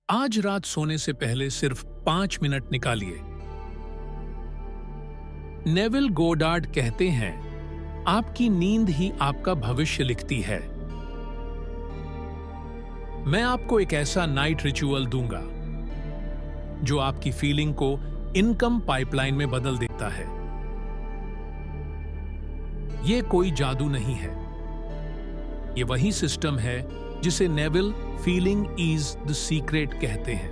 आज रात सोने से पहले सिर्फ 5 मिनट निकालिए। नेविल गोडार्ड कहते हैं, आपकी नींद ही आपका भविष्य लिखती है। मैं आपको एक ऐसा नाइट रिचुअल दूंगा जो आपकी फीलिंग को इनकम पाइपलाइन में बदल देता है। यह कोई जादू नहीं है, यह वही सिस्टम है जिसे Neville feeling is the secret कहते हैं।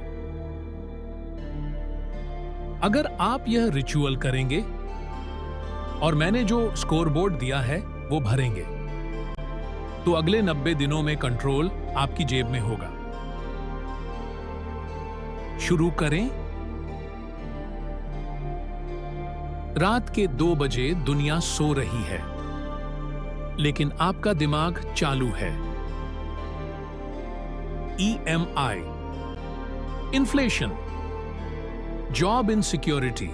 अगर आप यह रिचुअल करेंगे और मैंने जो स्कोरबोर्ड दिया है वो भरेंगे, तो अगले 90 दिनों में कंट्रोल आपकी जेब में होगा। शुरू करें। रात के 2 बजे दुनिया सो रही है, लेकिन आपका दिमाग चालू है। EMI, इन्फ्लेशन, जॉब इनसिक्योरिटी,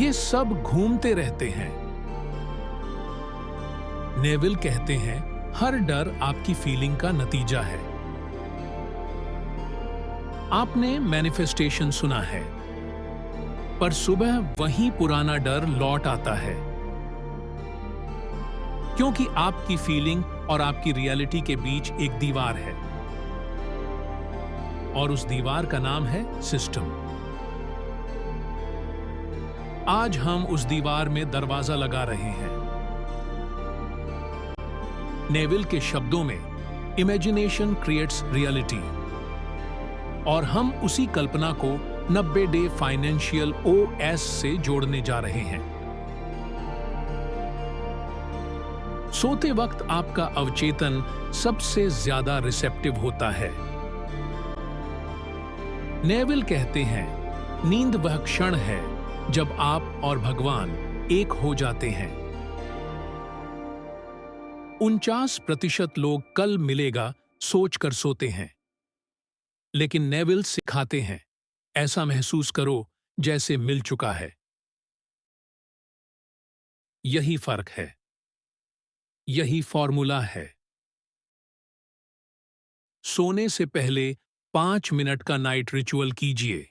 ये सब घूमते रहते हैं। नेविल कहते हैं, हर डर आपकी फीलिंग का नतीजा है। आपने मैनिफेस्टेशन सुना है, पर सुबह वही पुराना डर लौट आता है, क्योंकि आपकी फीलिंग और आपकी रियलिटी के बीच एक दीवार है, और उस दीवार का नाम है सिस्टम। आज हम उस दीवार में दरवाजा लगा रहे हैं। नेविल के शब्दों में, इमेजिनेशन क्रिएट्स रियलिटी, और हम उसी कल्पना को 90 डे फाइनेंशियल OS से जोड़ने जा रहे हैं। सोते वक्त आपका अवचेतन सबसे ज्यादा रिसेप्टिव होता है। नेविल कहते हैं, नींद वह क्षण है जब आप और भगवान एक हो जाते हैं। 49% लोग कल मिलेगा सोचकर सोते हैं, लेकिन नेविल सिखाते हैं, ऐसा महसूस करो जैसे मिल चुका है। यही फर्क है, यही फॉर्मूला है। सोने से पहले 5 मिनट का नाइट रिचुअल कीजिए।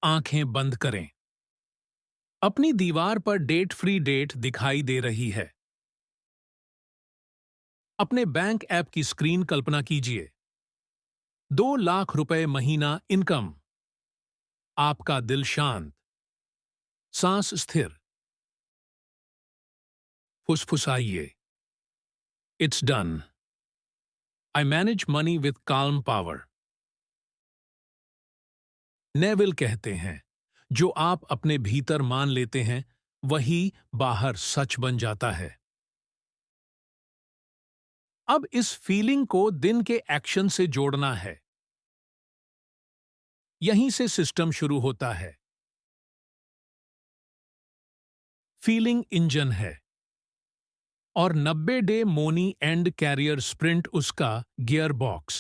आंखें बंद करें। अपनी दीवार पर डेट फ्री डेट दिखाई दे रही है। अपने बैंक ऐप की स्क्रीन कल्पना कीजिए। 2 लाख रुपए महीना इनकम। आपका दिल शांत, सांस स्थिर। फुसफुसाइए, it's done. I manage money with calm power. Neville कहते हैं, जो आप अपने भीतर मान लेते हैं, वही बाहर सच बन जाता है। अब इस फीलिंग को दिन के एक्शन से जोड़ना है। यहीं से सिस्टम शुरू होता है। फीलिंग इंजन है, और 90 day money and career sprint उसका गियर बॉक्स।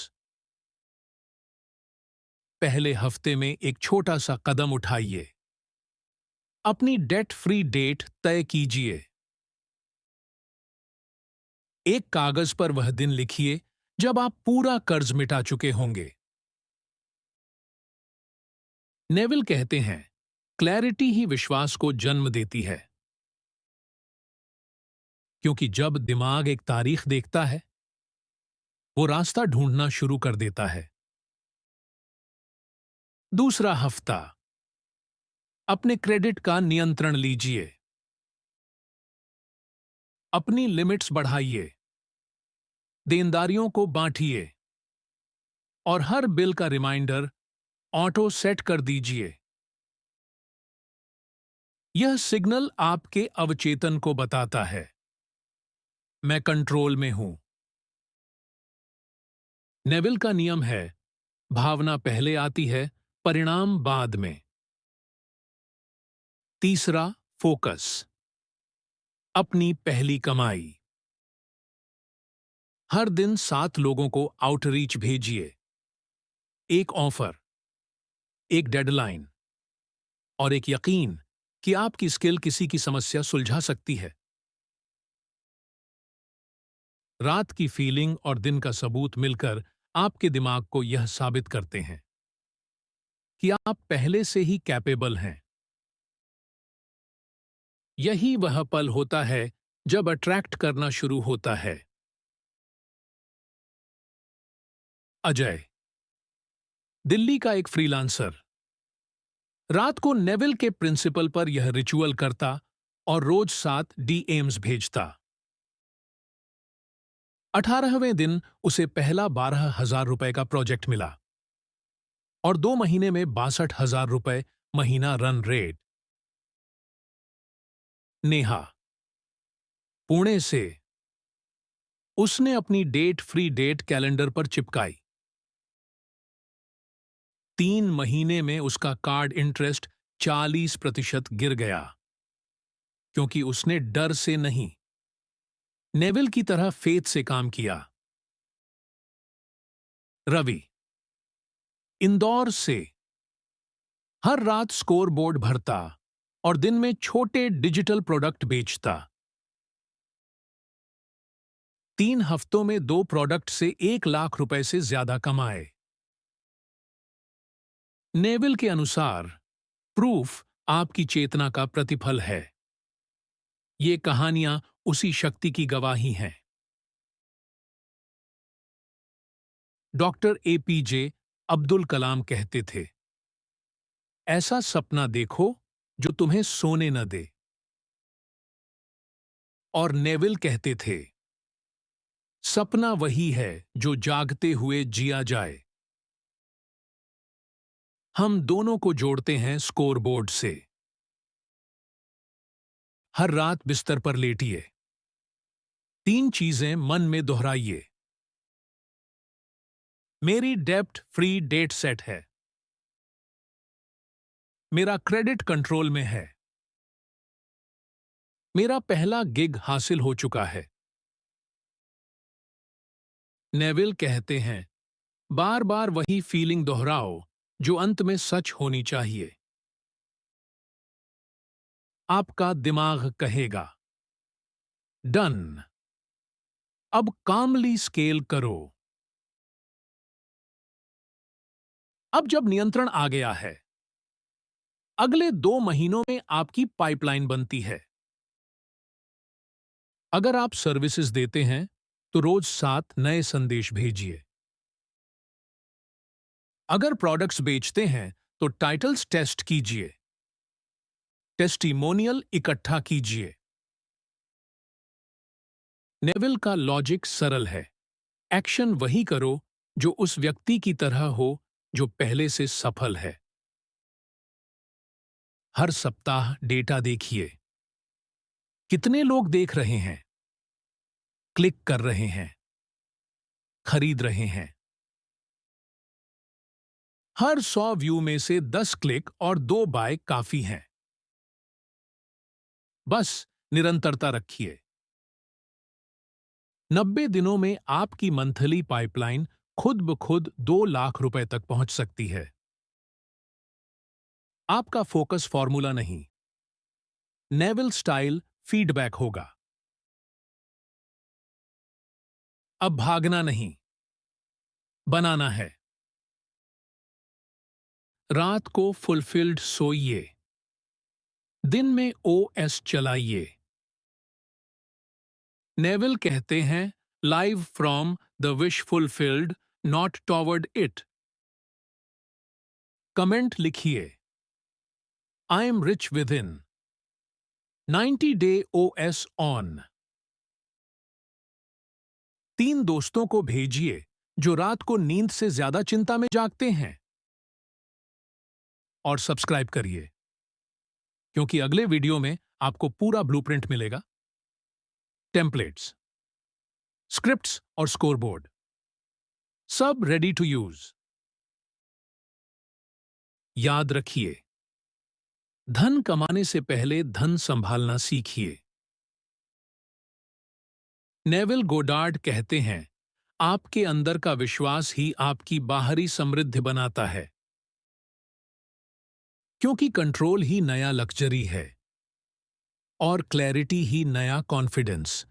पहले हफ्ते में एक छोटा सा कदम उठाइए। अपनी डेट फ्री डेट तय कीजिए। एक कागज पर वह दिन लिखिए जब आप पूरा कर्ज मिटा चुके होंगे। नेविल कहते हैं, क्लैरिटी ही विश्वास को जन्म देती है, क्योंकि जब दिमाग एक तारीख देखता है, वो रास्ता ढूंढना शुरू कर देता है। दूसरा हफ्ता, अपने क्रेडिट का नियंत्रण लीजिए। अपनी लिमिट्स बढ़ाइए, देनदारियों को बांटिए, और हर बिल का रिमाइंडर ऑटो सेट कर दीजिए। यह सिग्नल आपके अवचेतन को बताता है, मैं कंट्रोल में हूं। नेविल का नियम है, भावना पहले आती है, परिणाम बाद में। तीसरा, फोकस, अपनी पहली कमाई। हर दिन 7 लोगों को आउटरीच भेजिए। एक ऑफर, एक डेडलाइन, और एक यकीन कि आपकी स्किल किसी की समस्या सुलझा सकती है। रात की फीलिंग और दिन का सबूत मिलकर आपके दिमाग को यह साबित करते हैं कि आप पहले से ही कैपेबल हैं। यही वह पल होता है जब अट्रैक्ट करना शुरू होता है। अजय, दिल्ली का एक फ्रीलांसर, रात को नेविल के प्रिंसिपल पर यह रिचुअल करता और रोज 7 डीएम्स भेजता। 18वें दिन उसे पहला 12,000 रुपए का प्रोजेक्ट मिला और 2 महीने में 62,000 रुपए महीना रन रेट। नेहा, पुणे से, उसने अपनी डेट फ्री डेट कैलेंडर पर चिपकाई। 3 महीने में उसका कार्ड इंटरेस्ट 40% गिर गया, क्योंकि उसने डर से नहीं, नेविल की तरह फेथ से काम किया। रवि, इंदौर से, हर रात स्कोर बोर्ड भरता और दिन में छोटे डिजिटल प्रोडक्ट बेचता। 3 हफ्तों में 2 प्रोडक्ट से 1 लाख रुपए से ज्यादा कमाए। नेविल के अनुसार प्रूफ आपकी चेतना का प्रतिफल है। ये कहानियां उसी शक्ति की गवाही हैं। डॉक्टर एपीजे अब्दुल कलाम कहते थे, ऐसा सपना देखो जो तुम्हें सोने न दे। और नेविल कहते थे, सपना वही है जो जागते हुए जिया जाए। हम दोनों को जोड़ते हैं स्कोरबोर्ड से। हर रात बिस्तर पर लेटिए, 3 चीजें मन में दोहराइए। मेरी डेब्ट फ्री डेट सेट है। मेरा क्रेडिट कंट्रोल में है। मेरा पहला गिग हासिल हो चुका है। नेविल कहते हैं, बार बार वही फीलिंग दोहराओ जो अंत में सच होनी चाहिए। आपका दिमाग कहेगा, डन। अब कामली स्केल करो। अब जब नियंत्रण आ गया है, अगले 2 महीनों में आपकी पाइपलाइन बनती है। अगर आप सर्विसेज देते हैं तो रोज 7 नए संदेश भेजिए। अगर प्रोडक्ट्स बेचते हैं तो टाइटल्स टेस्ट कीजिए, टेस्टिमोनियल इकट्ठा कीजिए। नेविल का लॉजिक सरल है, एक्शन वही करो जो उस व्यक्ति की तरह हो जो पहले से सफल है। हर सप्ताह डेटा देखिए, कितने लोग देख रहे हैं, क्लिक कर रहे हैं, खरीद रहे हैं। हर 100 व्यू में से 10 क्लिक और 2 बाय काफी हैं। बस निरंतरता रखिए। 90 दिनों में आपकी मंथली पाइपलाइन खुद ब खुद 2 लाख रुपए तक पहुंच सकती है। आपका फोकस फॉर्मूला नहीं, नेविल स्टाइल फीडबैक होगा। अब भागना नहीं, बनाना है। रात को फुलफिल्ड सोइए, दिन में ओएस चलाइए। नेविल कहते हैं, live from the wish fulfilled, not toward it. Comment लिखिए, I am rich within. 90 day OS on. 3 दोस्तों को भेजिए जो रात को नींद से ज्यादा चिंता में जागते हैं। और सब्सक्राइब करिए, क्योंकि अगले वीडियो में आपको पूरा ब्लूप्रिंट मिलेगा। टेम्पलेट्स, स्क्रिप्ट्स और स्कोरबोर्ड, सब रेडी टू यूज। याद रखिए, धन कमाने से पहले धन संभालना सीखिए। नेविल गोडार्ड कहते हैं, आपके अंदर का विश्वास ही आपकी बाहरी समृद्धि बनाता है, क्योंकि कंट्रोल ही नया लग्जरी है और क्लैरिटी ही नया कॉन्फिडेंस।